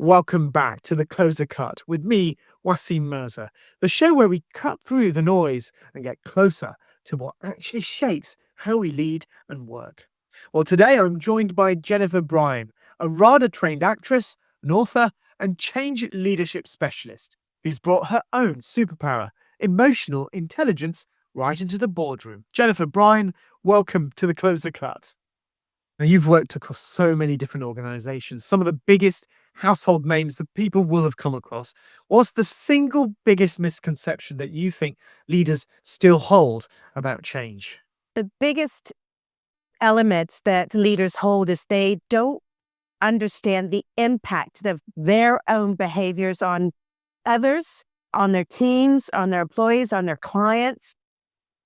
Welcome back to The Closer Cut with me, Wasim Mirza, the show where we cut through the noise and get closer to what actually shapes how we lead and work. Well, today I'm joined by Jennifer Bryan, a RADA-trained actress, an author, and change leadership specialist who's brought her own superpower, emotional intelligence, right into the boardroom. Jennifer Bryan, welcome to The Closer Cut. Now, you've worked across so many different organizations, some of the biggest household names that people will have come across. What's the single biggest misconception that you think leaders still hold about change? The biggest elements that leaders hold is they don't understand the impact of their own behaviors on others, on their teams, on their employees, on their clients,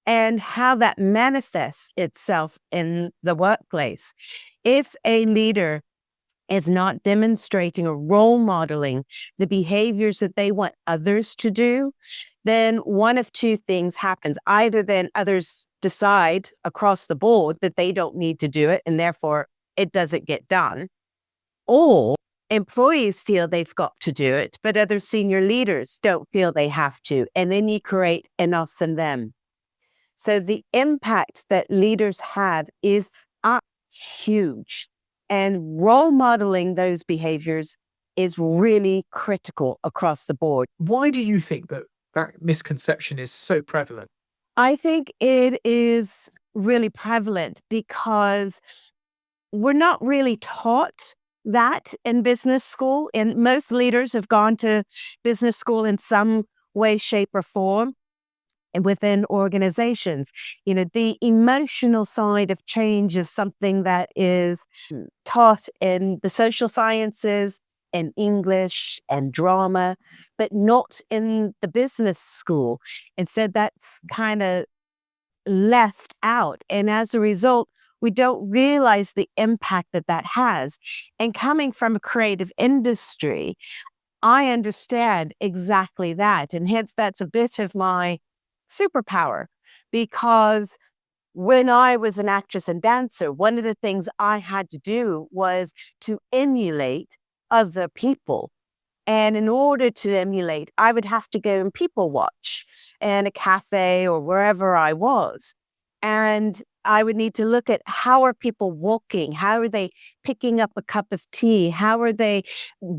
and how that manifests itself in the workplace. If a leader is not demonstrating or role modeling the behaviors that they want others to do, then one of two things happens. Either then others decide across the board that they don't need to do it and therefore it doesn't get done, or employees feel they've got to do it, but other senior leaders don't feel they have to. And then you create an us and them. So the impact that leaders have is huge. And role modeling those behaviors is really critical across the board. Why do you think that misconception is so prevalent? I think it is really prevalent because we're not really taught that in business school. And most leaders have gone to business school in some way, shape, or form. And within organizations, the emotional side of change is something that is taught in the social sciences, in English and drama, but not in the business school. Instead, that's kind of left out. And as a result, we don't realize the impact that that has. And coming from a creative industry, I understand exactly that. And hence, that's a bit of my superpower, because when I was an actress and dancer, one of the things I had to do was to emulate other people. And in order to emulate, I would have to go and people watch in a cafe or wherever I was. And I would need to look at how are people walking? How are they picking up a cup of tea? How are they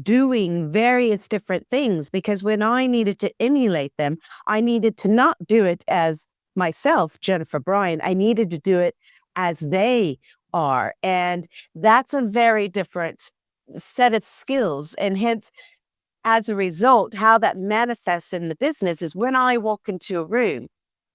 doing various different things? Because when I needed to emulate them, I needed to not do it as myself, Jennifer Bryan. I needed to do it as they are. And that's a very different set of skills. And hence, as a result, how that manifests in the business is when I walk into a room,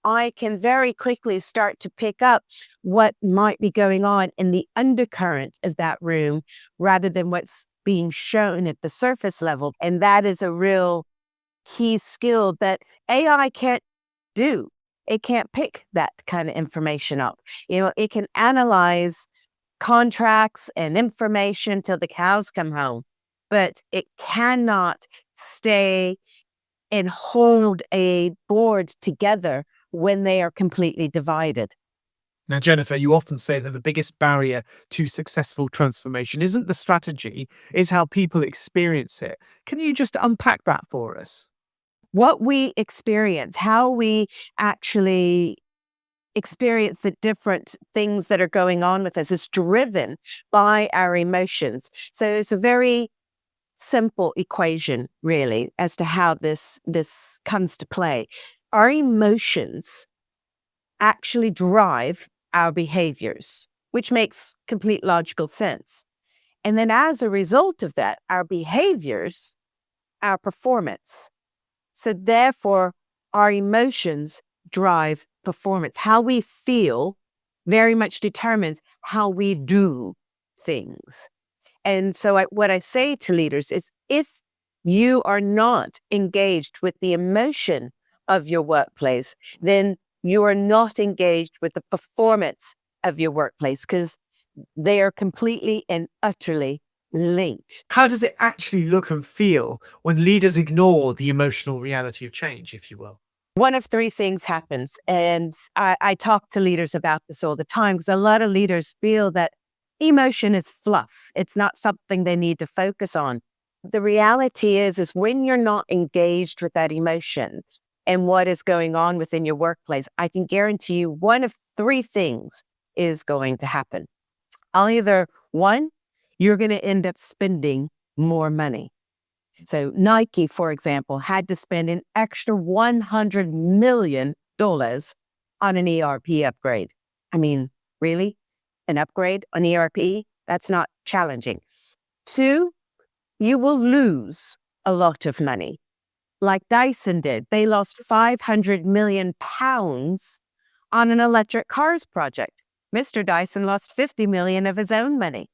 I can very quickly start to pick up what might be going on in the undercurrent of that room rather than what's being shown at the surface level. And that is a real key skill that AI can't do. It can't pick that kind of information up. It can analyze contracts and information till the cows come home, but it cannot stay and hold a board together when they are completely divided. Now, Jennifer, you often say that the biggest barrier to successful transformation isn't the strategy, it's how people experience it. Can you just unpack that for us? What we experience, how we actually experience the different things that are going on with us is driven by our emotions. So it's a very simple equation, really, as to how this comes to play. Our emotions actually drive our behaviors, which makes complete logical sense. And then as a result of that, our behaviors, our performance. So therefore, our emotions drive performance. How we feel very much determines how we do things. And so what I say to leaders is, if you are not engaged with the emotion of your workplace, then you are not engaged with the performance of your workplace, because they are completely and utterly linked. How does it actually look and feel when leaders ignore the emotional reality of change, if you will? One of three things happens. And I talk to leaders about this all the time, because a lot of leaders feel that emotion is fluff. It's not something they need to focus on. the reality is when you're not engaged with that emotion and what is going on within your workplace, I can guarantee you one of three things is going to happen. Either one, you're going to end up spending more money. So Nike, for example, had to spend an extra $100 million on an ERP upgrade. I mean, really? An upgrade on ERP? That's not challenging. Two, you will lose a lot of money. Like Dyson did. They lost 500 million pounds on an electric cars project. Mr. Dyson lost 50 million of his own money.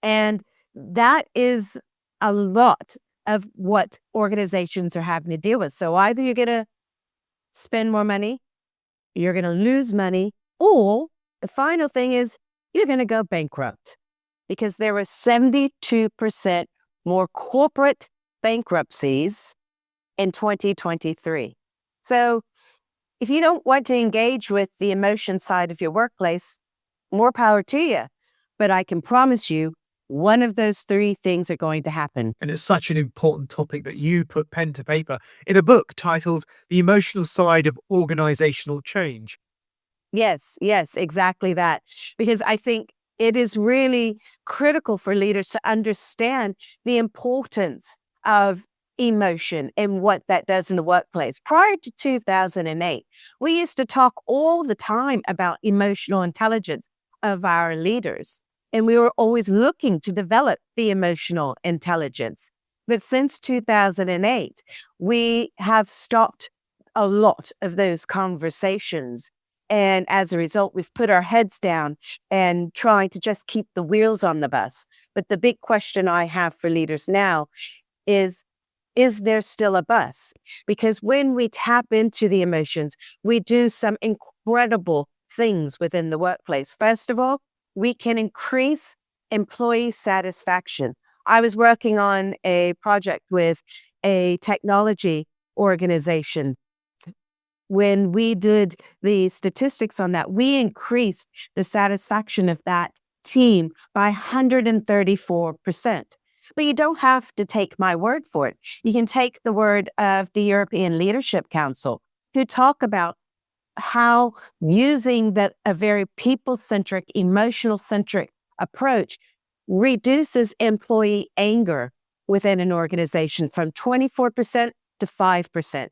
And that is a lot of what organizations are having to deal with. So either you're going to spend more money, you're going to lose money, or the final thing is you're going to go bankrupt, because there were 72% more corporate bankruptcies in 2023. So if you don't want to engage with the emotion side of your workplace, more power to you. But I can promise you, one of those three things are going to happen. And it's such an important topic that you put pen to paper in a book titled The Emotional Side of Organizational Change. Yes, exactly that. Because I think it is really critical for leaders to understand the importance of emotion and what that does in the workplace. Prior to 2008, we used to talk all the time about emotional intelligence of our leaders, and we were always looking to develop the emotional intelligence. But since 2008, we have stopped a lot of those conversations. And as a result, we've put our heads down and trying to just keep the wheels on the bus. But the big question I have for leaders now is there still a bus? Because when we tap into the emotions, we do some incredible things within the workplace. First of all, we can increase employee satisfaction. I was working on a project with a technology organization. When we did the statistics on that, we increased the satisfaction of that team by 134%. But you don't have to take my word for it. You can take the word of the European Leadership Council to talk about how using a very people-centric, emotional-centric approach reduces employee anger within an organization from 24% to 5%.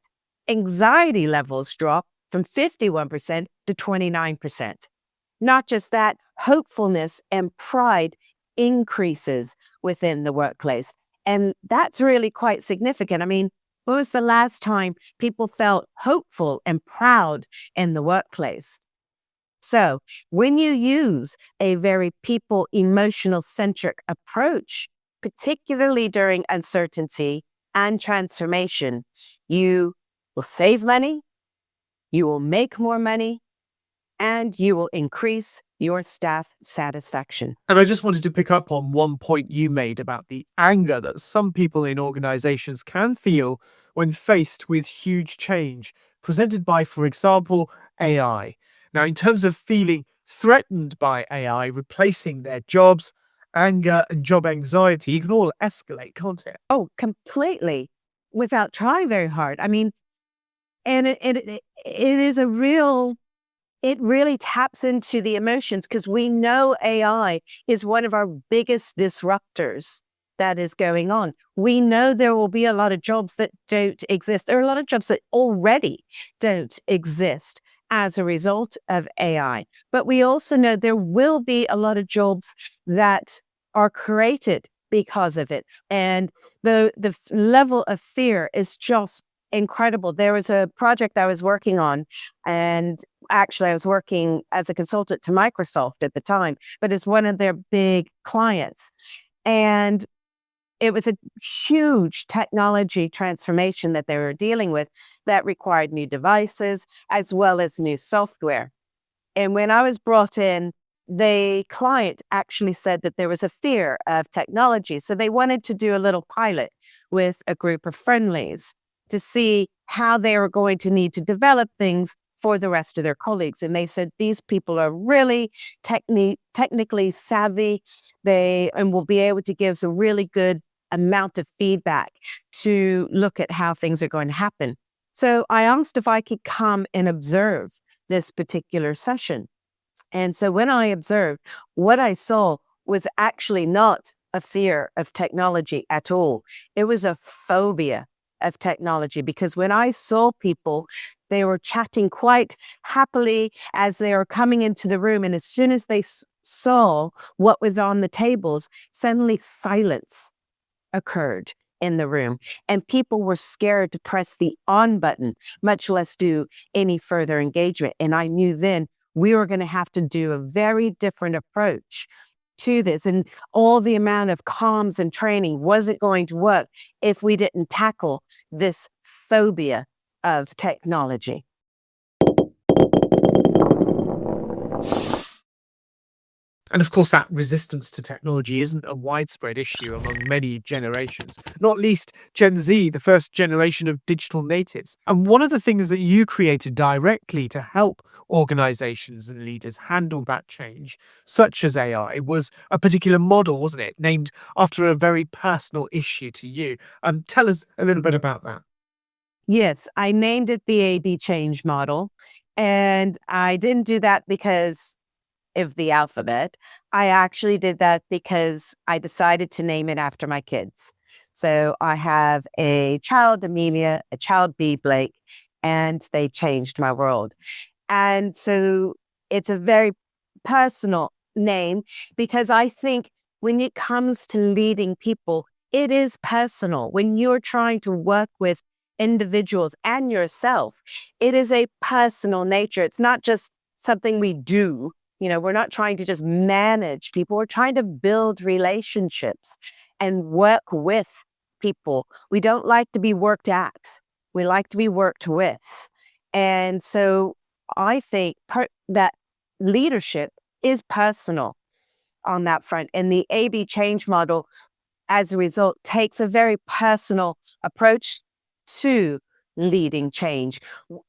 Anxiety levels drop from 51% to 29%. Not just that, hopefulness and pride increases within the workplace. And that's really quite significant. I mean, when was the last time people felt hopeful and proud in the workplace? So when you use a very people emotional centric approach, particularly during uncertainty and transformation, you will save money, you will make more money, and you will increase your staff satisfaction. And I just wanted to pick up on one point you made about the anger that some people in organizations can feel when faced with huge change presented by, for example, AI. Now, in terms of feeling threatened by AI replacing their jobs, anger and job anxiety, it can all escalate, can't it? Oh, completely, without trying very hard. I mean, and it is a real, it really taps into the emotions, because we know AI is one of our biggest disruptors that is going on. We know there will be a lot of jobs that don't exist. There are a lot of jobs that already don't exist as a result of AI. But we also know there will be a lot of jobs that are created because of it. And the level of fear is just incredible. There was a project I was working on, and actually I was working as a consultant to Microsoft at the time, but it's one of their big clients. And it was a huge technology transformation that they were dealing with that required new devices as well as new software. And when I was brought in, the client actually said that there was a fear of technology. So they wanted to do a little pilot with a group of friendlies to see how they were going to need to develop things for the rest of their colleagues. And they said, these people are really technically savvy. And will be able to give some really good amount of feedback to look at how things are going to happen. So I asked if I could come and observe this particular session. And so when I observed, what I saw was actually not a fear of technology at all. It was a phobia of technology, because when I saw people, they were chatting quite happily as they were coming into the room. And as soon as they saw what was on the tables, suddenly silence occurred in the room, and people were scared to press the on button, much less do any further engagement. And I knew then we were going to have to do a very different approach to this. And all the amount of comms and training wasn't going to work if we didn't tackle this phobia of technology. And of course, that resistance to technology isn't a widespread issue among many generations, not least Gen Z, the first generation of digital natives. And one of the things that you created directly to help organizations and leaders handle that change, such as AI, was a particular model, wasn't it? Named after a very personal issue to you. Tell us a little bit about that. Yes, I named it the A/B change model. And I didn't do that because of the alphabet. I actually did that because I decided to name it after my kids. So I have a child, Amelia, a child, B, Blake, and they changed my world. And so it's a very personal name, because I think when it comes to leading people, it is personal. When you're trying to work with individuals and yourself, it is a personal nature. It's not just something we do. We're not trying to just manage people. We're trying to build relationships and work with people. We don't like to be worked at. We like to be worked with. And so I think that leadership is personal on that front. And the A/B change model, as a result, takes a very personal approach to leading change.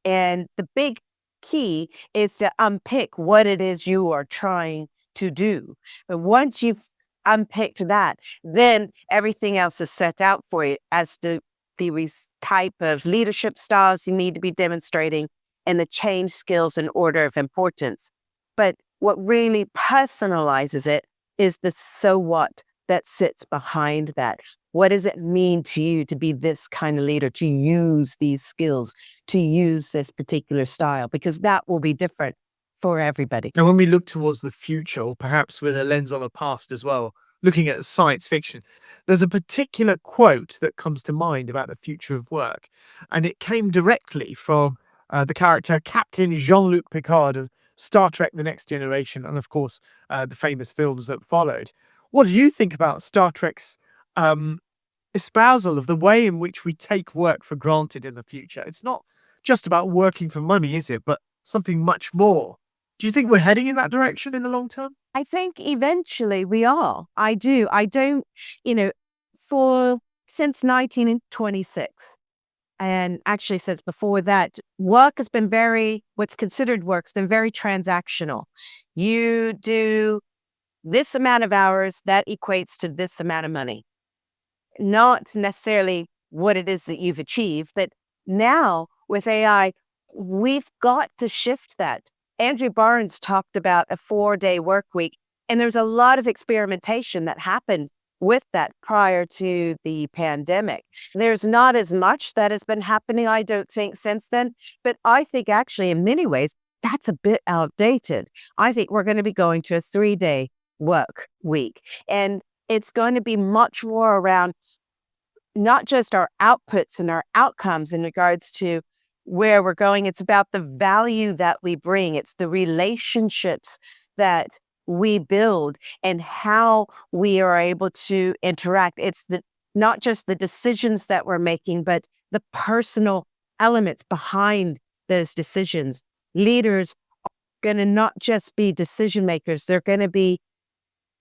And the big key is to unpick what it is you are trying to do. But once you've unpicked that, then everything else is set out for you as to the type of leadership styles you need to be demonstrating and the change skills in order of importance. But what really personalizes it is the so what that sits behind that. What does it mean to you to be this kind of leader, to use these skills, to use this particular style? Because that will be different for everybody. And when we look towards the future, or perhaps with a lens on the past as well, looking at science fiction, there's a particular quote that comes to mind about the future of work. And it came directly from the character Captain Jean-Luc Picard of Star Trek The Next Generation, and of course, the famous films that followed. What do you think about Star Trek's espousal of the way in which we take work for granted in the future? It's not just about working for money, is it? But something much more. Do you think we're heading in that direction in the long term? I think eventually we are. I do. I don't, since 1926, and actually since before that, what's considered work's been very transactional. You do this amount of hours, that equates to this amount of money. Not necessarily what it is that you've achieved, but now with AI, we've got to shift that. Andrew Barnes talked about a 4-day work week, and there's a lot of experimentation that happened with that prior to the pandemic. There's not as much that has been happening, I don't think, since then, but I think actually in many ways, that's a bit outdated. I think we're going to be going to a 3-day work week, and it's going to be much more around not just our outputs and our outcomes in regards to where we're going. It's about the value that we bring. It's the relationships that we build and how we are able to interact. It's not just the decisions that we're making, but the personal elements behind those decisions. Leaders are going to not just be decision makers. They're going to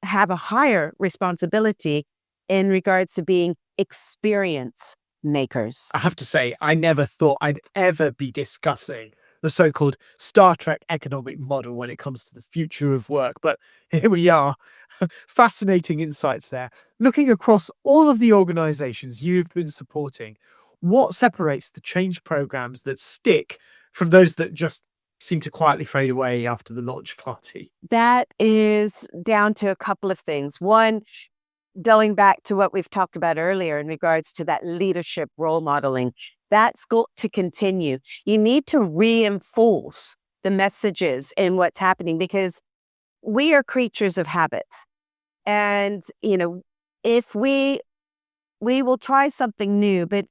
have a higher responsibility in regards to being experience makers. I have to say, I never thought I'd ever be discussing the so-called Star Trek economic model when it comes to the future of work. But here we are. Fascinating insights there. Looking across all of the organizations you've been supporting, what separates the change programs that stick from those that just seem to quietly fade away after the launch party? That is down to a couple of things. One, going back to what we've talked about earlier in regards to that leadership role modeling, that's got to continue. You need to reinforce the messages in what's happening because we are creatures of habits. And, if we will try something new, but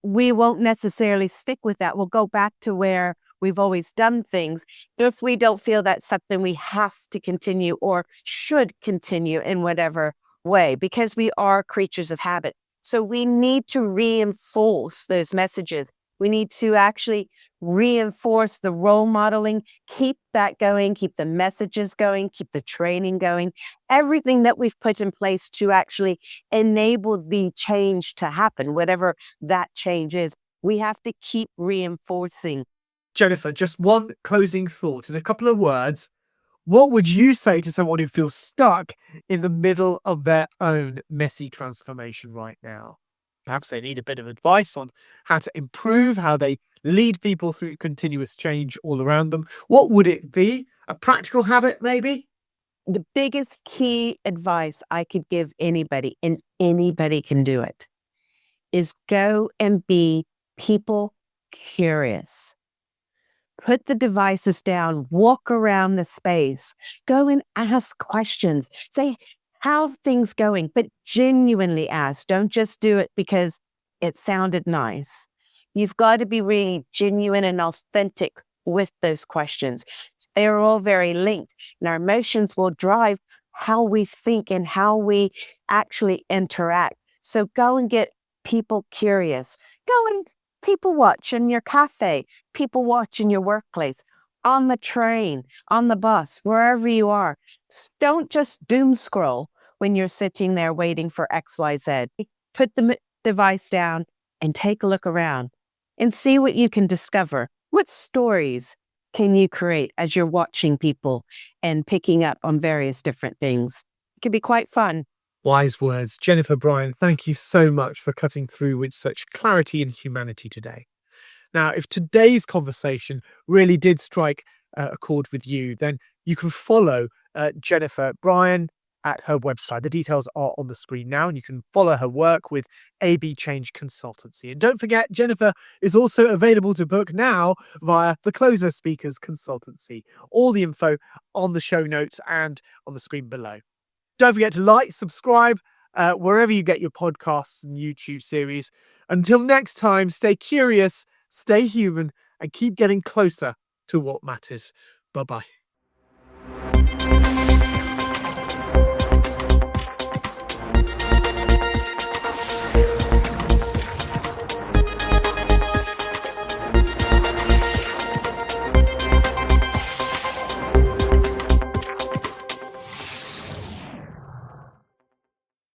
we won't necessarily stick with that. We'll go back to where we've always done things if we don't feel that's something we have to continue or should continue in whatever way, because we are creatures of habit. So we need to reinforce those messages. We need to actually reinforce the role modeling, keep that going, keep the messages going, keep the training going, everything that we've put in place to actually enable the change to happen, whatever that change is. We have to keep reinforcing. Jennifer, just one closing thought in a couple of words. What would you say to someone who feels stuck in the middle of their own messy transformation right now? Perhaps they need a bit of advice on how to improve, how they lead people through continuous change all around them. What would it be? A practical habit, maybe? The biggest key advice I could give anybody, and anybody can do it, is go and be people curious. Put the devices down, walk around the space, go and ask questions. Say, how are things going? But genuinely ask. Don't just do it because it sounded nice. You've got to be really genuine and authentic with those questions. They're all very linked, and our emotions will drive how we think and how we actually interact. So go and get people curious. Go and people watch in your cafe, people watch in your workplace, on the train, on the bus, wherever you are. Don't just doom scroll when you're sitting there waiting for XYZ. Put the device down and take a look around and see what you can discover. What stories can you create as you're watching people and picking up on various different things? It can be quite fun. Wise words. Jennifer Bryan, thank you so much for cutting through with such clarity and humanity today. Now, if today's conversation really did strike a chord with you, then you can follow Jennifer Bryan at her website. The details are on the screen now, and you can follow her work with AB Change Consultancy. And don't forget, Jennifer is also available to book now via the Closer Speakers Consultancy. All the info on the show notes and on the screen below. Don't forget to like, subscribe, wherever you get your podcasts and YouTube series. Until next time, stay curious, stay human, and keep getting closer to what matters. Bye-bye.